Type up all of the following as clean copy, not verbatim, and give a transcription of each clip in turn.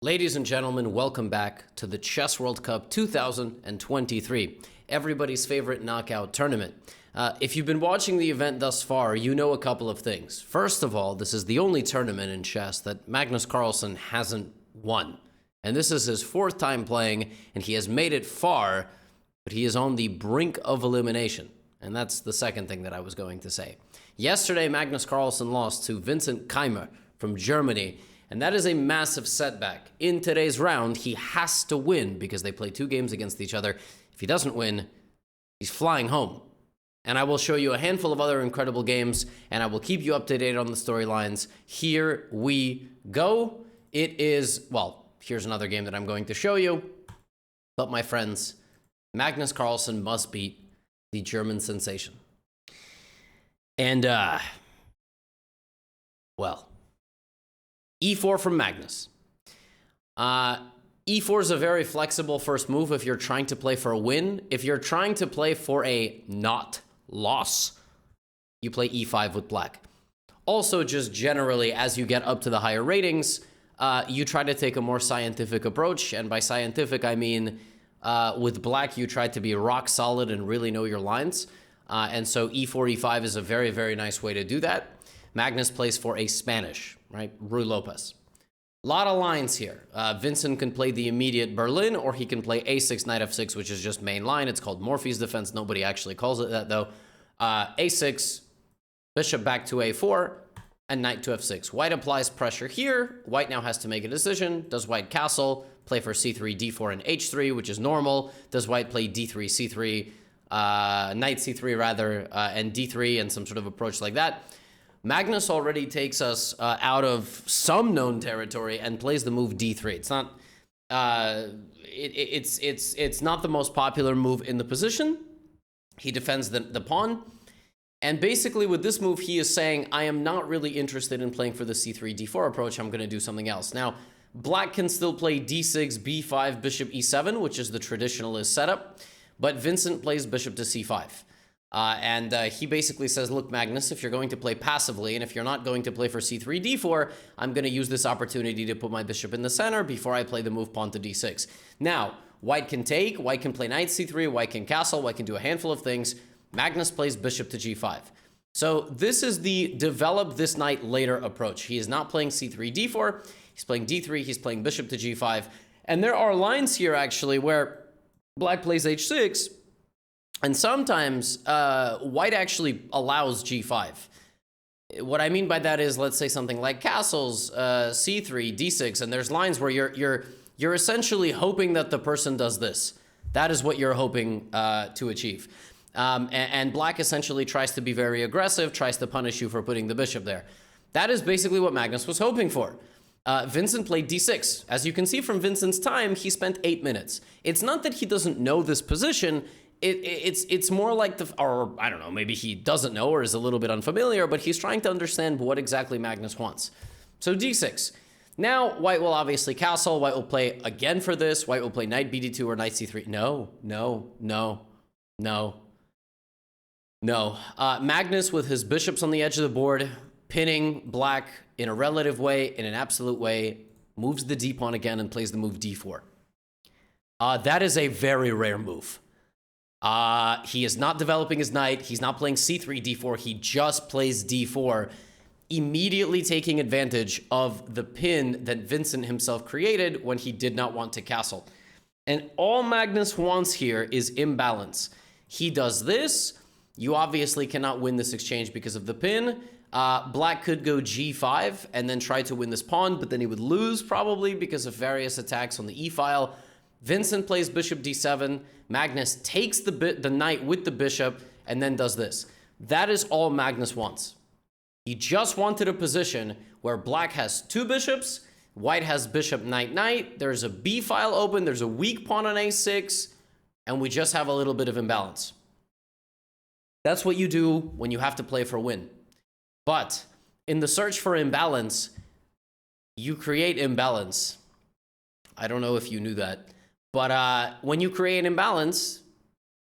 Ladies and gentlemen, welcome back to the Chess World Cup 2023, everybody's favorite knockout tournament. If you've been watching the event thus far, you know a couple of things. First of all, this is the only tournament in chess that Magnus Carlsen hasn't won. And this is his fourth time playing, and he has made it far, but he is on the brink of elimination. And that's the second thing that I was going to say. Yesterday, Magnus Carlsen lost to Vincent Keimer from Germany, and that is a massive setback. In today's round, he has to win because they play 2 games against each other. If he doesn't win, he's flying home. And I will show you a handful of other incredible games, and I will keep you up to date on the storylines. Here we go. It is, well, here's another game that I'm going to show you. But my friends, Magnus Carlsen must beat the German sensation. And, well, e4 from Magnus. E4 is a very flexible first move if you're trying to play for a win. If you're trying to play for a not loss, you play e5 with black. Also, just generally, as you get up to the higher ratings, you try to take a more scientific approach. And by scientific, I mean with black, you try to be rock solid and really know your lines. And so e4, e5 is a very, very nice way to do that. Magnus plays for a Spanish, right? Ruy Lopez. A lot of lines here. Vincent can play the immediate Berlin, or he can play a6, knight f6, which is just main line. It's called Morphy's defense. Nobody actually calls it that, though. A6, bishop back to a4, and knight to f6. White applies pressure here. White now has to make a decision. Does white castle, play for c3, d4, and h3, which is normal? Does white play d3, c3, knight c3 rather, and d3, and some sort of approach like that? Magnus already takes us out of some known territory and plays the move d3. It's not it's not the most popular move in the position. He defends the pawn. And basically with this move, he is saying, I am not really interested in playing for the c3, d4 approach. I'm going to do something else. Now, black can still play d6, b5, bishop e7, which is the traditionalist setup. But Vincent plays bishop to c5. And he basically says, look, Magnus, if you're going to play passively, and if you're not going to play for c3, d4, I'm going to use this opportunity to put my bishop in the center before I play the move pawn to d6. Now, white can take, white can play knight c3, white can castle, white can do a handful of things. Magnus plays bishop to g5. So this is the develop this knight later approach. He is not playing c3, d4. He's playing d3. He's playing bishop to g5. And there are lines here, actually, where black plays h6, and sometimes white actually allows g5. What I mean by that is, let's say something like castles, c3, d6, and there's lines where you're essentially hoping that the person does this. That is what you're hoping to achieve. And black essentially tries to be very aggressive, tries to punish you for putting the bishop there. That is basically what Magnus was hoping for. Vincent played d6. As you can see from Vincent's time, he spent 8 minutes. It's not that he doesn't know this position. It's more like or I don't know, maybe he doesn't know or is a little bit unfamiliar, but he's trying to understand what exactly Magnus wants. So d6. Now, white will obviously castle. White will play again for this. White will play knight bd2 or knight c3. No. Magnus, with his bishops on the edge of the board, pinning black in a relative way, in an absolute way, moves the d pawn again and plays the move d4. That is a very rare move. He is not developing his knight. He's not playing c3, d4. He just plays d4, immediately taking advantage of the pin that Vincent himself created when he did not want to castle. And all Magnus wants here is imbalance. He does this. You obviously cannot win this exchange because of the pin. Black could go g5 and then try to win this pawn, but then he would lose probably because of various attacks on the e-file. Vincent plays bishop d7. Magnus takes the knight with the bishop and then does this. That is all Magnus wants. He just wanted a position where black has 2 bishops, white has bishop knight knight, there's a b file open, there's a weak pawn on a6, and we just have a little bit of imbalance. That's what you do when you have to play for a win. But in the search for imbalance, you create imbalance. I don't know if you knew that. But when you create imbalance,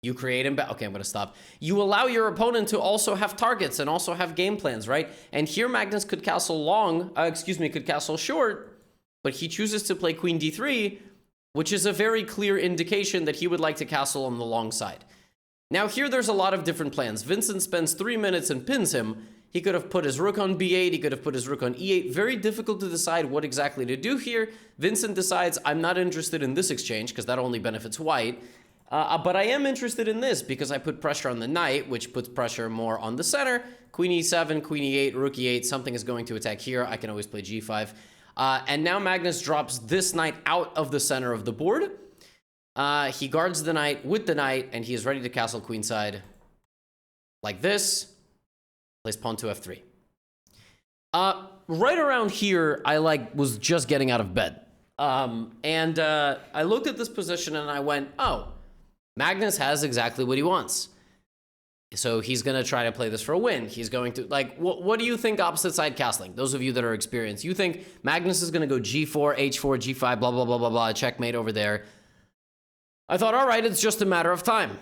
okay, I'm going to stop. You allow your opponent to also have targets and also have game plans, right? And here Magnus could castle could castle short, but he chooses to play queen d3, which is a very clear indication that he would like to castle on the long side. Now here there's a lot of different plans. Vincent spends 3 minutes and pins him. He could have put his rook on b8, he could have put his rook on e8. Very difficult to decide what exactly to do here. Vincent decides, I'm not interested in this exchange, because that only benefits white. But I am interested in this, because I put pressure on the knight, which puts pressure more on the center. Queen e7, queen e8, rook e8, something is going to attack here. I can always play g5. And now Magnus drops this knight out of the center of the board. He guards the knight with the knight, and he is ready to castle queenside like this. Plays pawn to f3. Right around here, I was just getting out of bed. I looked at this position and I went, oh, Magnus has exactly what he wants. So he's going to try to play this for a win. He's going to, what do you think opposite side castling? Those of you that are experienced, you think Magnus is going to go g4, h4, g5, blah, blah, blah, blah, blah, checkmate over there. I thought, all right, it's just a matter of time.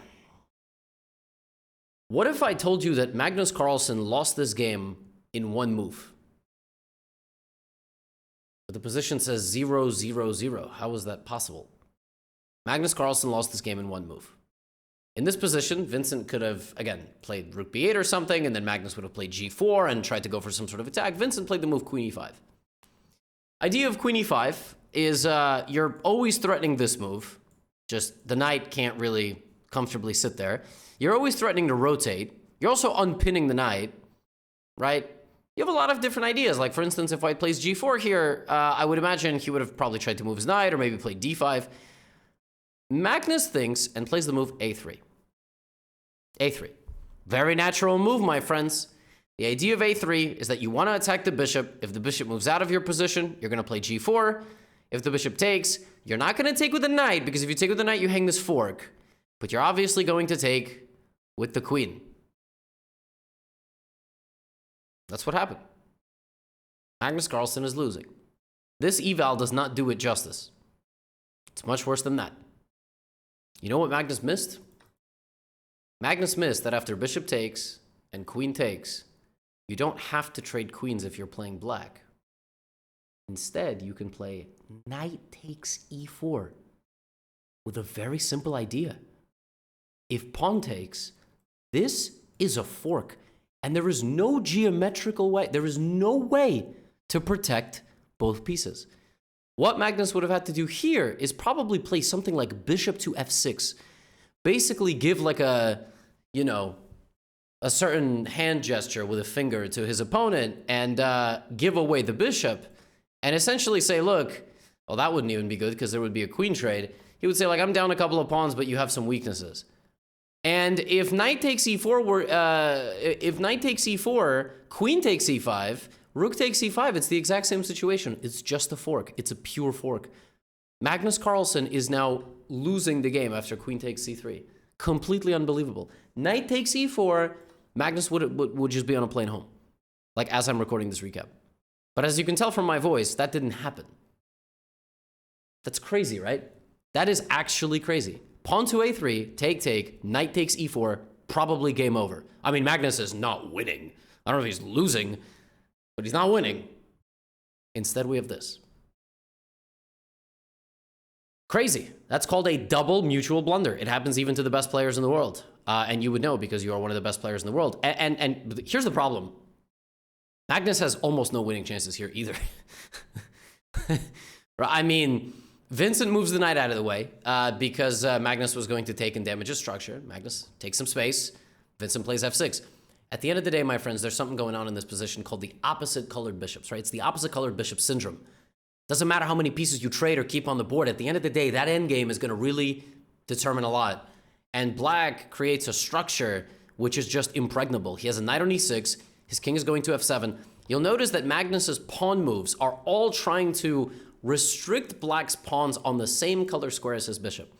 What if I told you that Magnus Carlsen lost this game in one move? But the position says 0, 0, 0. How is that possible? Magnus Carlsen lost this game in one move. In this position, Vincent could have, again, played rook b8 or something, and then Magnus would have played g4 and tried to go for some sort of attack. Vincent played the move queen e5. Idea of queen e5 is you're always threatening this move. Just the knight can't really comfortably sit there. You're always threatening to rotate. You're also unpinning the knight, right? You have a lot of different ideas. Like, for instance, if white plays g4 here, I would imagine he would have probably tried to move his knight or maybe play d5. Magnus thinks and plays the move a3. a3. Very natural move, my friends. The idea of a3 is that you want to attack the bishop. If the bishop moves out of your position, you're going to play g4. If the bishop takes, you're not going to take with the knight, because if you take with the knight, you hang this fork. But you're obviously going to take with the queen. That's what happened. Magnus Carlsen is losing. This eval does not do it justice. It's much worse than that. You know what Magnus missed? Magnus missed that after bishop takes and queen takes, you don't have to trade queens if you're playing black. Instead, you can play knight takes e4 with a very simple idea. If pawn takes, this is a fork, and there is no geometrical way, there is no way to protect both pieces. What Magnus would have had to do here is probably play something like bishop to f6. Basically give like a certain hand gesture with a finger to his opponent and give away the bishop and essentially say, look, well, that wouldn't even be good because there would be a queen trade. He would say, like, I'm down a couple of pawns, but you have some weaknesses. And if knight takes e4 queen takes e5, rook takes e5, it's the exact same situation. It's just a fork. It's a pure fork. Magnus Carlsen is now losing the game after queen takes c3. Completely unbelievable. Knight takes e4, Magnus would just be on a plane home, like as I'm recording this recap. But as you can tell from my voice, that didn't happen. That's crazy, right? That is actually crazy. Pawn to a3, take, knight takes e4, probably game over. I mean, Magnus is not winning. I don't know if he's losing, but he's not winning. Instead, we have this. Crazy. That's called a double mutual blunder. It happens even to the best players in the world. And you would know because you are one of the best players in the world. And here's the problem. Magnus has almost no winning chances here either. I mean, Vincent moves the knight out of the way because Magnus was going to take and damage his structure. Magnus takes some space. Vincent plays f6. At the end of the day, my friends, there's something going on in this position called the opposite colored bishops, right? It's the opposite colored bishop syndrome. Doesn't matter how many pieces you trade or keep on the board. At the end of the day, that endgame is going to really determine a lot. And black creates a structure which is just impregnable. He has a knight on e6. His king is going to f7. You'll notice that Magnus's pawn moves are all trying to restrict black's pawns on the same color square as his bishop.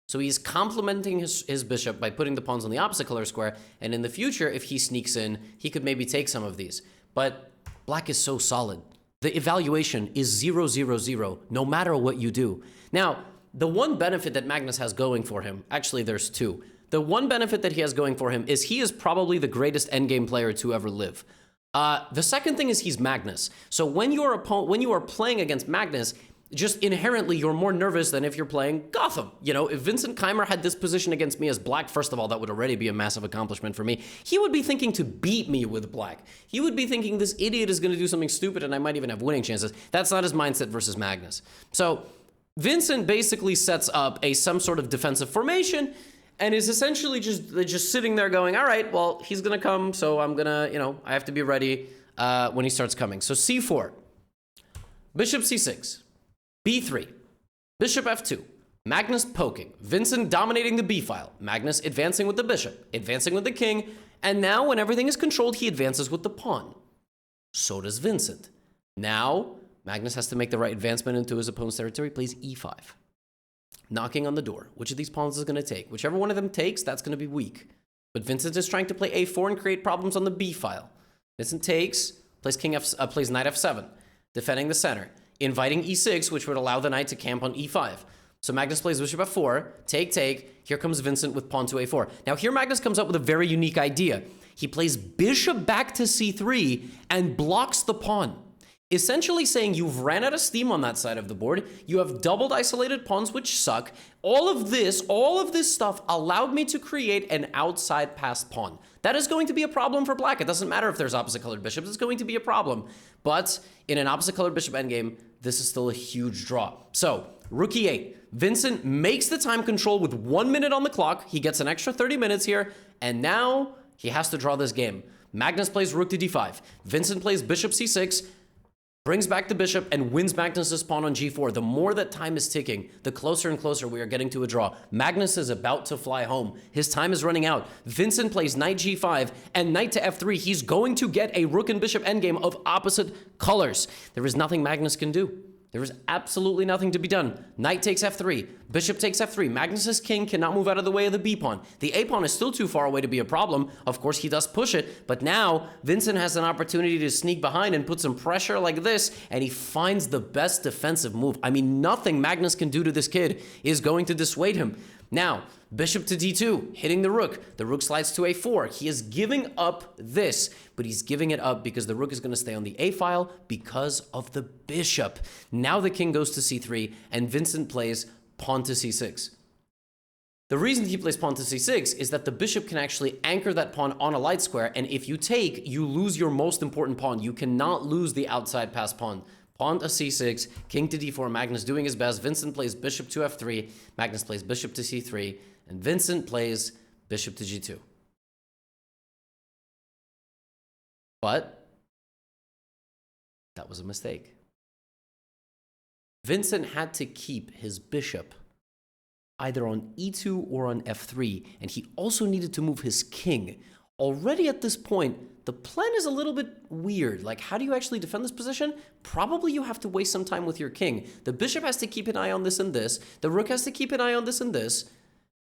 So he's complementing his bishop by putting the pawns on the opposite color square. And in the future, if he sneaks in, he could maybe take some of these. But black is so solid. The evaluation is 0, 0, 0, no matter what you do. Now, the one benefit that Magnus has going for him, actually there's two. The one benefit that he has going for him is he is probably the greatest endgame player to ever live. The second thing is he's Magnus. So when you are playing against Magnus, just inherently, you're more nervous than if you're playing Gotham. You know, if Vincent Keimer had this position against me as black, first of all, that would already be a massive accomplishment for me. He would be thinking to beat me with black. He would be thinking this idiot is going to do something stupid and I might even have winning chances. That's not his mindset versus Magnus. So Vincent basically sets up some sort of defensive formation and is essentially just sitting there going, all right, well, he's going to come, so I'm going to, you know, I have to be ready when he starts coming. So c4, bishop c6. b3, bishop f2, Magnus poking, Vincent dominating the b file, Magnus advancing with the bishop, advancing with the king, and now when everything is controlled, he advances with the pawn. So does Vincent. Now, Magnus has to make the right advancement into his opponent's territory, plays e5. Knocking on the door. Which of these pawns is going to take? Whichever one of them takes, that's going to be weak. But Vincent is trying to play a4 and create problems on the b file. Vincent takes, plays plays knight f7, defending the center. Inviting e6, which would allow the knight to camp on e5. So Magnus plays bishop f4, take. Here comes Vincent with pawn to a4. Now here Magnus comes up with a very unique idea. He plays bishop back to c3 and blocks the pawn. Essentially saying you've ran out of steam on that side of the board. You have doubled isolated pawns, which suck. All of this stuff allowed me to create an outside passed pawn. That is going to be a problem for black. It doesn't matter if there's opposite colored bishops. It's going to be a problem. But in an opposite colored bishop endgame, this is still a huge draw. So rook e8. Vincent makes the time control with 1 minute on the clock. He gets an extra 30 minutes here. And now he has to draw this game. Magnus plays rook to d5. Vincent plays bishop c6. Brings back the bishop and wins Magnus's pawn on g4. The more that time is ticking, the closer and closer we are getting to a draw. Magnus is about to fly home. His time is running out. Vincent plays knight g5 and knight to f3. He's going to get a rook and bishop endgame of opposite colors. There is nothing Magnus can do. There is absolutely nothing to be done. Knight takes f3. Bishop takes f3. Magnus's king cannot move out of the way of the b pawn. The a pawn is still too far away to be a problem. Of course, he does push it, but now Vincent has an opportunity to sneak behind and put some pressure like this, and he finds the best defensive move. I mean, nothing Magnus can do to this kid is going to dissuade him. Now, bishop to d2, hitting the rook. The rook slides to a4. He is giving up this, but he's giving it up because the rook is going to stay on the a file because of the bishop. Now the king goes to c3, and Vincent plays pawn to c6. The reason he plays pawn to c6 is that the bishop can actually anchor that pawn on a light square, and if you take, you lose your most important pawn. You cannot lose the outside pass pawn. Pawn to c6, king to d4, Magnus doing his best. Vincent plays bishop to f3, Magnus plays bishop to c3, and Vincent plays bishop to g2. But that was a mistake. Vincent had to keep his bishop either on e2 or on f3, and he also needed to move his king. Already at this point, the plan is a little bit weird. Like, how do you actually defend this position? Probably you have to waste some time with your king. The bishop has to keep an eye on this and this. The rook has to keep an eye on this and this.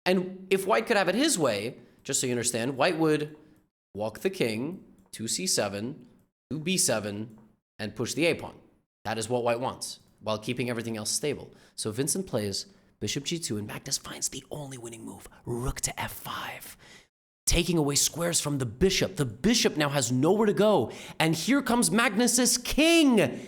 And if white could have it his way, just so you understand, white would walk the king to c7, to b7, and push the a-pawn. That is what white wants, while keeping everything else stable. So Vincent plays bishop g2, and Magnus finds the only winning move, rook to f5. Taking away squares from the bishop. The bishop now has nowhere to go. And here comes Magnus's king.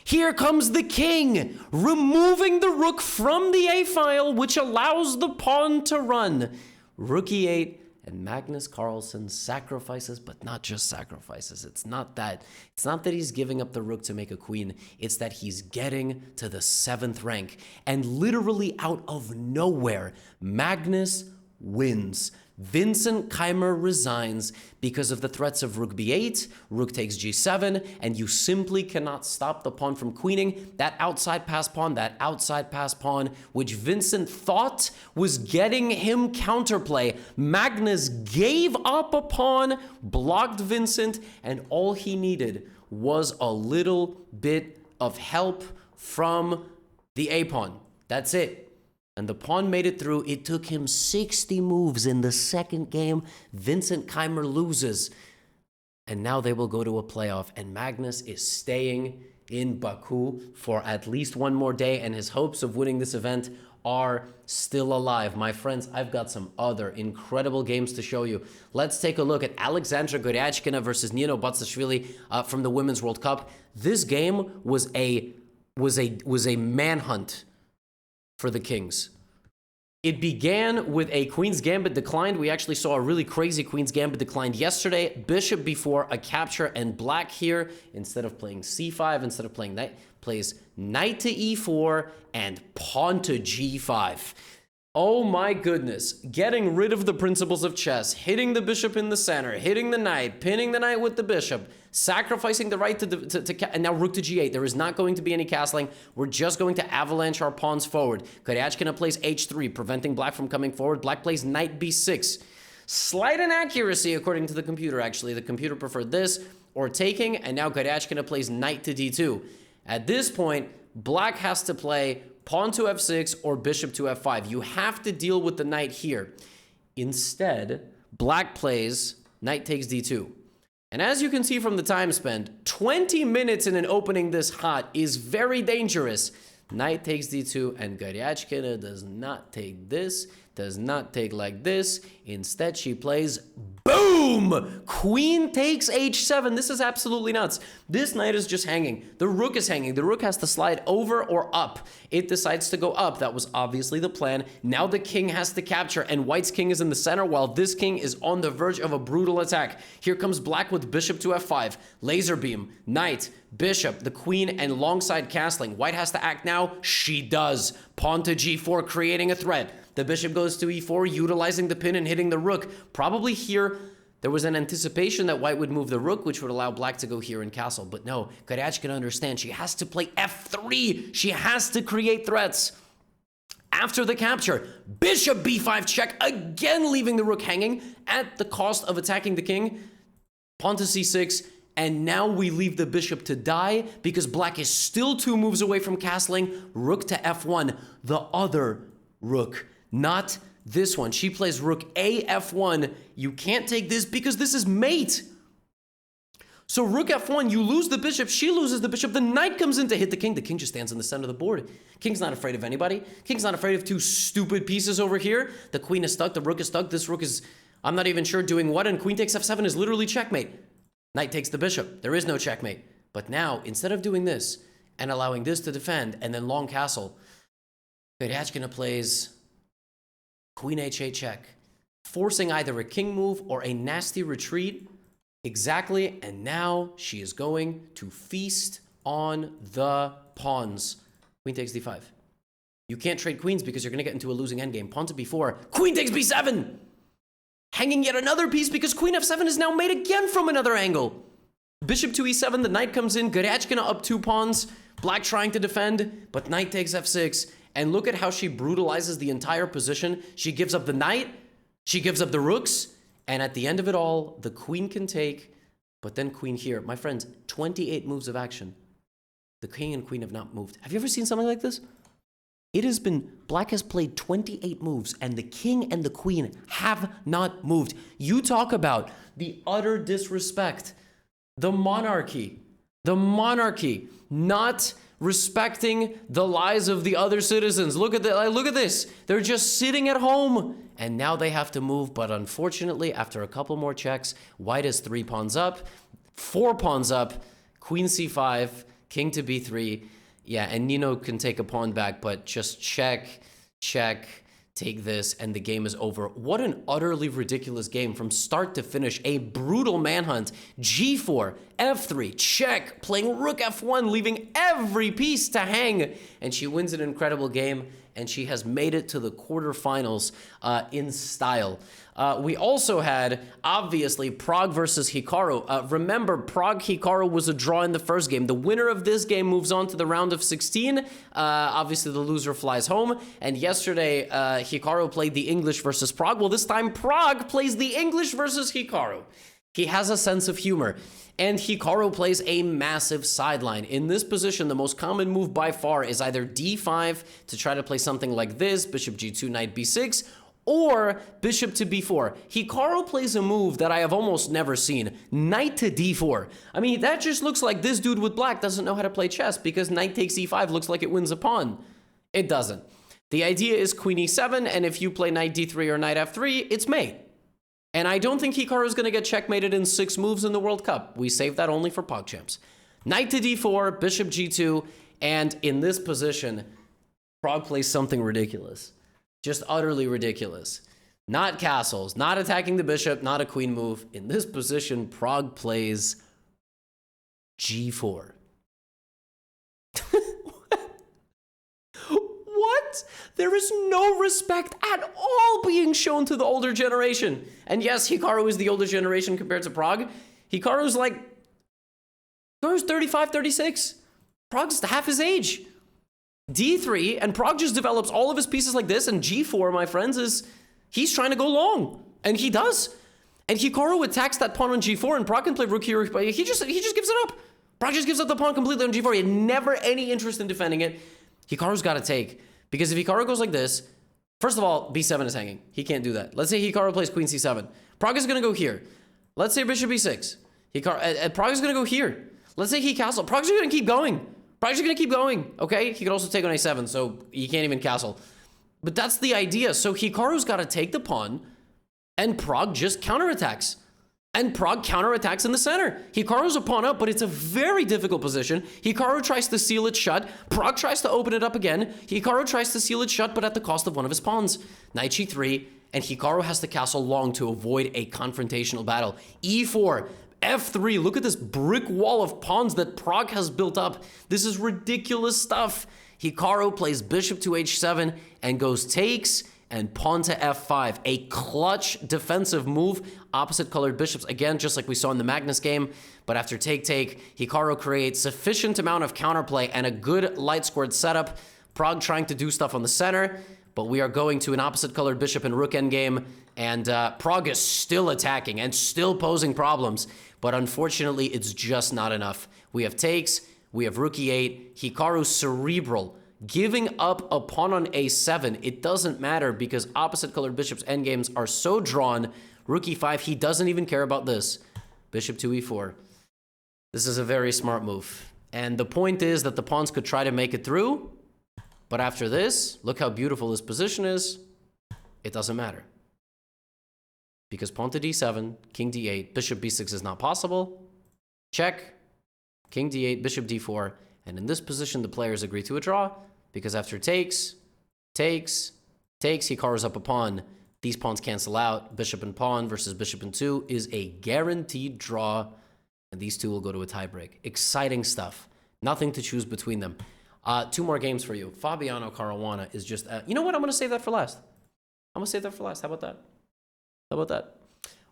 Here comes the king, removing the rook from the a-file, which allows the pawn to run. Rook e8, and Magnus Carlsen sacrifices, but not just sacrifices. It's not that he's giving up the rook to make a queen. It's that he's getting to the 7th rank. And literally out of nowhere, Magnus wins. Vincent Keimer resigns because of the threats of rook b8, rook takes g7, and you simply cannot stop the pawn from queening. That outside pass pawn, which Vincent thought was getting him counterplay. Magnus gave up a pawn, blocked Vincent, and all he needed was a little bit of help from the a-pawn. That's it. And the pawn made it through. It took him 60 moves in the second game. Vincent Keimer loses. And now they will go to a playoff. And Magnus is staying in Baku for at least one more day. And his hopes of winning this event are still alive. My friends, I've got some other incredible games to show you. Let's take a look at Alexandra Goryachkina versus Nino Batsashvili from the Women's World Cup. This game was a was a manhunt for the kings. It began with a Queen's Gambit declined. We actually saw a really crazy Queen's Gambit declined yesterday. Bishop before a capture, and black here, instead of playing c5, instead of playing knight, plays knight to e4 and pawn to g5. Oh my goodness. Getting rid of the principles of chess, hitting the bishop in the center, hitting the knight, pinning the knight with the bishop, sacrificing the right and now rook to g8. There is not going to be any castling. We're just going to avalanche our pawns forward. Goryachkina plays h3, preventing black from coming forward. Black plays knight b6. Slight inaccuracy according to the computer, actually. The computer preferred this or taking, and now Goryachkina plays knight to d2. At this point, black has to play pawn to f6 or bishop to f5. You have to deal with the knight here. Instead, black plays knight takes d2. And as you can see from the time spent, 20 minutes in an opening this hot is very dangerous. Knight takes d2, and Goryachkina does not take this, does not take like this. Instead, she plays boom! Queen takes h7. This is absolutely nuts. This knight is just hanging. The rook is hanging. The rook has to slide over or up. It decides to go up. That was obviously the plan. Now the king has to capture, and white's king is in the center while this king is on the verge of a brutal attack. Here comes black with bishop to f5. Laser beam, knight, bishop, the queen, and longside castling. White has to act now. She does. Pawn to g4, creating a threat. The bishop goes to e4, utilizing the pin and hitting the rook. Probably here, there was an anticipation that white would move the rook, which would allow black to go here and castle. But no, Goryachkina understands she has to play f3. She has to create threats. After the capture, bishop b5 check, again leaving the rook hanging at the cost of attacking the king. Pawn to c6. And now we leave the bishop to die because black is still 2 moves away from castling. Rook to f1, the other rook, not this one. She plays rook a f1. You can't take this because this is mate. So rook f1, you lose the bishop, she loses the bishop, the knight comes in to hit the king. The king just stands in the center of the board. King's not afraid of anybody. King's not afraid of 2 stupid pieces over here. The queen is stuck, the rook is stuck. This rook is, I'm not even sure doing what, and queen takes f7 is literally checkmate. Knight takes the bishop. There is no checkmate. But now, instead of doing this and allowing this to defend and then long castle, Goryachkina plays queen h8 check, forcing either a king move or a nasty retreat. Exactly. And now she is going to feast on the pawns. Queen takes d5. You can't trade queens because you're going to get into a losing endgame. Pawn to b4. Queen takes b7. Hanging yet another piece because queen f7 is now made again from another angle. Bishop to e7, the knight comes in, Goryachkina up 2 pawns, black trying to defend, but knight takes f6. And look at how she brutalizes the entire position. She gives up the knight, she gives up the rooks, and at the end of it all, the queen can take, but then queen here. My friends, 28 moves of action. The king and queen have not moved. Have you ever seen something like this? It has been, black has played 28 moves, and the king and the queen have not moved. You talk about the utter disrespect. The monarchy not respecting the lives of the other citizens. Look at this. They're just sitting at home, and now they have to move. But unfortunately, after a couple more checks, white is 3 pawns up, 4 pawns up, queen c5, king to b3. Yeah, and Nino can take a pawn back, but just check, take this, and the game is over. What an utterly ridiculous game from start to finish. A brutal manhunt. G4, F3, check, playing rook F1, leaving every piece to hang. And she wins an incredible game, and she has made it to the quarterfinals in style. We also had, obviously, Prague versus Hikaru. Remember, Prague-Hikaru was a draw in the first game. The winner of this game moves on to the round of 16. Obviously, the loser flies home. And yesterday, Hikaru played the English versus Prague. Well, this time, Prague plays the English versus Hikaru. He has a sense of humor. And Hikaru plays a massive sideline. In this position, the most common move by far is either d5 to try to play something like this, bishop g2, knight b6, or bishop to b4. Hikaru plays a move that I have almost never seen, knight to d4. I mean, that just looks like this dude with black doesn't know how to play chess because knight takes e5 looks like it wins a pawn. It doesn't. The idea is queen e7, and if you play knight d3 or knight f3, it's mate. And I don't think Hikaru is going to get checkmated in 6 moves in the World Cup. We save that only for PogChamps. Knight to d4, bishop g2, And in this position, Prog plays something ridiculous. Just utterly ridiculous. Not castles, not attacking the bishop, not a queen move. In this position, Prog plays g4. What? There is no respect at all being shown to the older generation. And yes, Hikaru is the older generation compared to Prog. Hikaru's 35, 36. Prog's half his age. D3, and Prog just develops all of his pieces like this, and G4, my friends, he's trying to go long. And he does. And Hikaru attacks that pawn on G4, and Prog can play rook here, but he just gives it up. Prog just gives up the pawn completely on G4. He had never any interest in defending it. Hikaru's got to take. Because if Hikaru goes like this, first of all, B7 is hanging. He can't do that. Let's say Hikaru plays queen C7. Prog is going to go here. Let's say bishop B6. Prog is going to go here. Let's say he castle. Prog's going to keep going. Prog's going to keep going. Okay? He could also take on A7, so he can't even castle. But that's the idea. So Hikaru's got to take the pawn, and Prog just counterattacks. And Prog counterattacks in the center. Hikaru's a pawn up, but it's a very difficult position. Hikaru tries to seal it shut. Prog tries to open it up again. Hikaru tries to seal it shut, but at the cost of one of his pawns. Knight G3, and Hikaru has to castle long to avoid a confrontational battle. E4, F3. Look at this brick wall of pawns that Prog has built up. This is ridiculous stuff. Hikaru plays bishop to H7 and goes takes and pawn to F5. A clutch defensive move. Opposite colored bishops, again, just like we saw in the Magnus game. But after take, Hikaru creates sufficient amount of counterplay and a good light squared setup. Prog trying to do stuff on the center, but we are going to an opposite colored bishop and rook endgame. And Prog is still attacking and still posing problems. But unfortunately, it's just not enough. We have takes, we have rook E8, Hikaru cerebral. Giving up a pawn on A7, it doesn't matter because opposite colored bishops endgames are so drawn. Rook E5, he doesn't even care about this. Bishop to E4. This is a very smart move. And the point is that the pawns could try to make it through, but after this, look how beautiful this position is. It doesn't matter. Because pawn to D7, king D8, bishop B6 is not possible. Check. King D8, bishop D4. And in this position, the players agree to a draw because after takes, Hikaru's up a pawn. These pawns cancel out. Bishop and pawn versus bishop and 2 is a guaranteed draw. And these two will go to a tiebreak. Exciting stuff. Nothing to choose between them. 2 more games for you. Fabiano Caruana is just... you know what? I'm going to save that for last. How about that?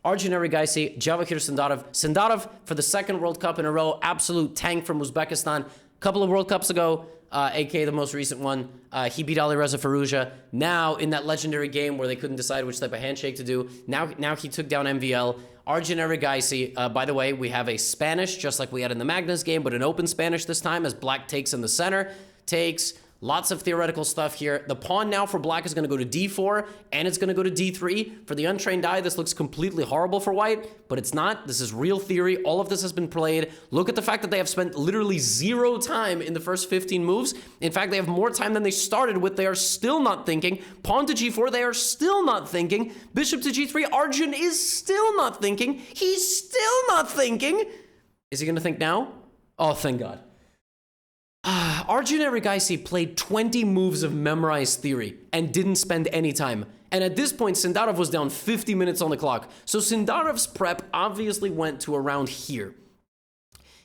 Arjun Erigaisi, Javakir Sindarov. Sindarov for the 2nd World Cup in a row. Absolute tank from Uzbekistan. Couple of World Cups ago, aka the most recent one, he beat Alireza Firouzja. Now, in that legendary game where they couldn't decide which type of handshake to do, now he took down MVL. Arjun Erigaisi, by the way, we have a Spanish, just like we had in the Magnus game, but an open Spanish this time as black takes in the center. Takes, lots of theoretical stuff here. The pawn now for black is going to go to D4, and it's going to go to D3. For the untrained eye, this looks completely horrible for white, but it's not. This is real theory. All of this has been played. Look at the fact that they have spent literally 0 time in the first 15 moves. In fact, they have more time than they started with. They are still not thinking. Pawn to G4, they are still not thinking. Bishop to G3, Arjun is still not thinking. He's still not thinking. Is he going to think now? Oh, thank God. Arjun Erigaisi played 20 moves of memorized theory and didn't spend any time. And at this point, Sindarov was down 50 minutes on the clock. So Sindarov's prep obviously went to around here.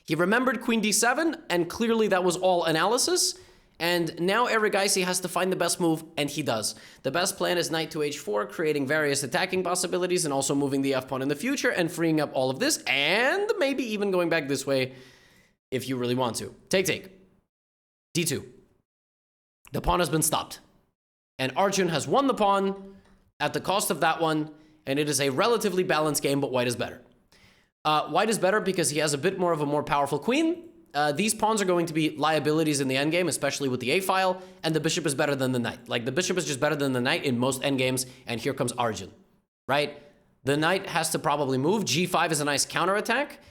He remembered queen d7, and clearly that was all analysis. And now Erigaisi has to find the best move, and he does. The best plan is knight to h4, creating various attacking possibilities and also moving the f-pawn in the future and freeing up all of this, and maybe even going back this way if you really want to. Take. D2. The pawn has been stopped. And Arjun has won the pawn at the cost of that one, and it is a relatively balanced game, but white is better. White is better because he has a bit more of a more powerful queen. These pawns are going to be liabilities in the endgame, especially with the a-file, and the bishop is better than the knight. Like, the bishop is just better than the knight in most endgames, and here comes Arjun, right? The knight has to probably move. G5 is a nice counterattack.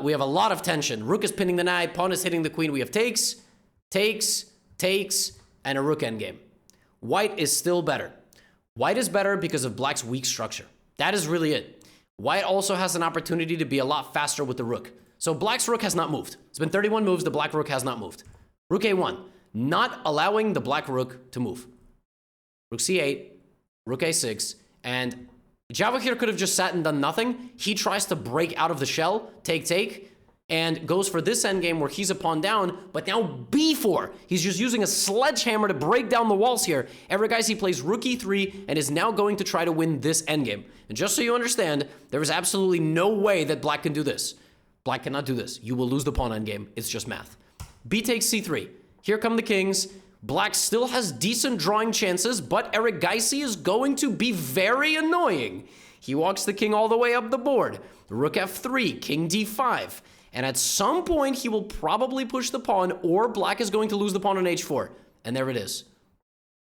We have a lot of tension. Rook is pinning the knight, pawn is hitting the queen. We have takes, and a rook endgame. White is still better. White is better because of black's weak structure. That is really it. White also has an opportunity to be a lot faster with the rook. So black's rook has not moved. It's been 31 moves, the black rook has not moved. Rook A1, not allowing the black rook to move. Rook C8, Rook A6, and Java here could have just sat and done nothing. He tries to break out of the shell, take, and goes for this endgame where he's a pawn down, but now B4. He's just using a sledgehammer to break down the walls here. Guys, he plays Rook E3 and is now going to try to win this endgame. And just so you understand, there is absolutely no way that black can do this. Black cannot do this. You will lose the pawn endgame. It's just math. B takes C3. Here come the kings. Black still has decent drawing chances, but Erigaisi is going to be very annoying. He walks the king all the way up the board. Rook F3, King D5. And at some point, he will probably push the pawn, or black is going to lose the pawn on H4. And there it is.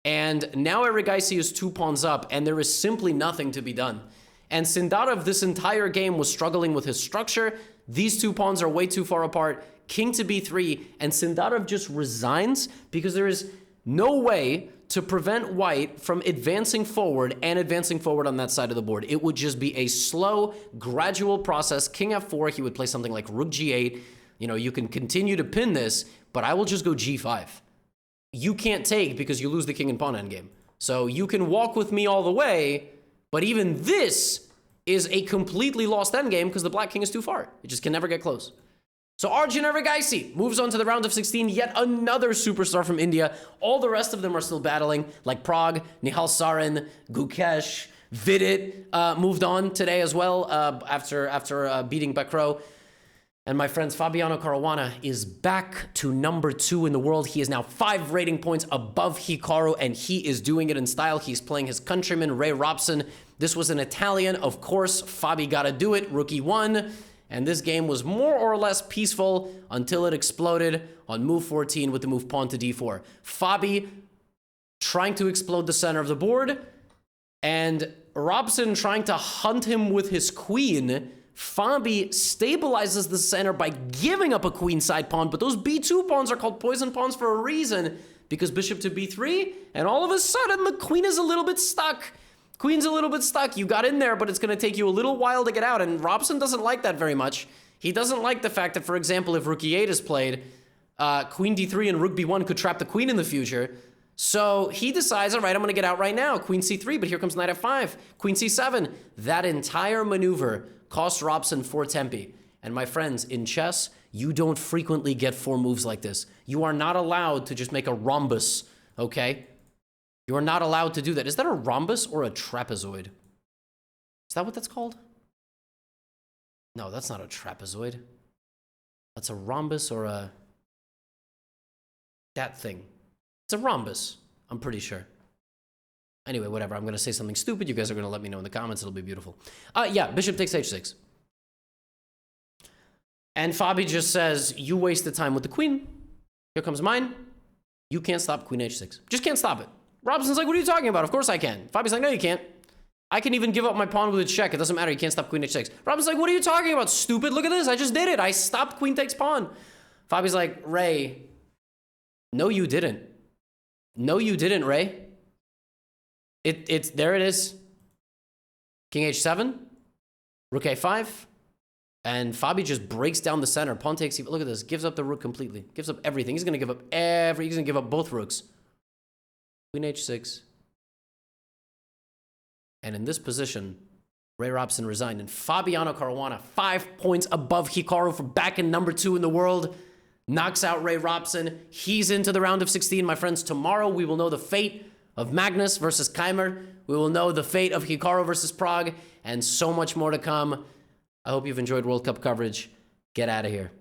And now Erigaisi is 2 pawns up, and there is simply nothing to be done. And Sindarov this entire game was struggling with his structure. These 2 pawns are way too far apart. King to B3, and Sindarov just resigns because there is no way to prevent white from advancing forward and advancing forward on that side of the board. It would just be a slow, gradual process. King F4, he would play something like Rook G8. You know, you can continue to pin this, but I will just go G5. You can't take because you lose the king and pawn endgame. So you can walk with me all the way, but even this is a completely lost endgame because the black king is too far. It just can never get close. So Arjun Erigaisi moves on to the round of 16, yet another superstar from India. All the rest of them are still battling, like Prague, Nihal Sarin, Gukesh, Vidit moved on today as well after beating Bekro. And my friends, Fabiano Caruana is back to number 2 in the world. He is now 5 rating points above Hikaru, and he is doing it in style. He's playing his countryman, Ray Robson. This was an Italian. Of course, Fabi got to do it. Rookie 1. And this game was more or less peaceful until it exploded on move 14 with the move pawn to d4. Fabi trying to explode the center of the board, and Robson trying to hunt him with his queen. Fabi stabilizes the center by giving up a queenside pawn, but those b2 pawns are called poison pawns for a reason, because bishop to b3, and all of a sudden the queen is a little bit stuck. Queen's a little bit stuck. You got in there, but it's going to take you a little while to get out. And Robson doesn't like that very much. He doesn't like the fact that, for example, if rook e8 is played, queen d3 and rook b1 could trap the queen in the future. So he decides, all right, I'm going to get out right now. Queen c3, but here comes knight f5. Queen c7. That entire maneuver cost Robson 4 tempi. And my friends, in chess, you don't frequently get 4 moves like this. You are not allowed to just make a rhombus, okay? You are not allowed to do that. Is that a rhombus or a trapezoid? Is that what that's called? No, that's not a trapezoid. That's a rhombus or a... that thing. It's a rhombus, I'm pretty sure. Anyway, whatever. I'm going to say something stupid. You guys are going to let me know in the comments. It'll be beautiful. Yeah, bishop takes h6. And Fabi just says, you wasted time with the queen. Here comes mine. You can't stop queen h6. Just can't stop it. Robson's like, what are you talking about? Of course I can. Fabi's like, no, you can't. I can even give up my pawn with a check. It doesn't matter. You can't stop queen h6. Robson's like, what are you talking about, stupid? Look at this. I just did it. I stopped queen takes pawn. Fabi's like, Ray, no, you didn't. No, you didn't, Ray. It's there it is. King h7, rook a5, and Fabi just breaks down the center. Pawn takes, look at this, gives up the rook completely. Gives up everything. He's going to give up he's going to give up both rooks. Queen h6. And in this position, Ray Robson resigned. And Fabiano Caruana, 5 points above Hikaru for back in number 2 in the world, knocks out Ray Robson. He's into the round of 16, my friends. Tomorrow, we will know the fate of Magnus versus Keimer. We will know the fate of Hikaru versus Prague, and so much more to come. I hope you've enjoyed World Cup coverage. Get out of here.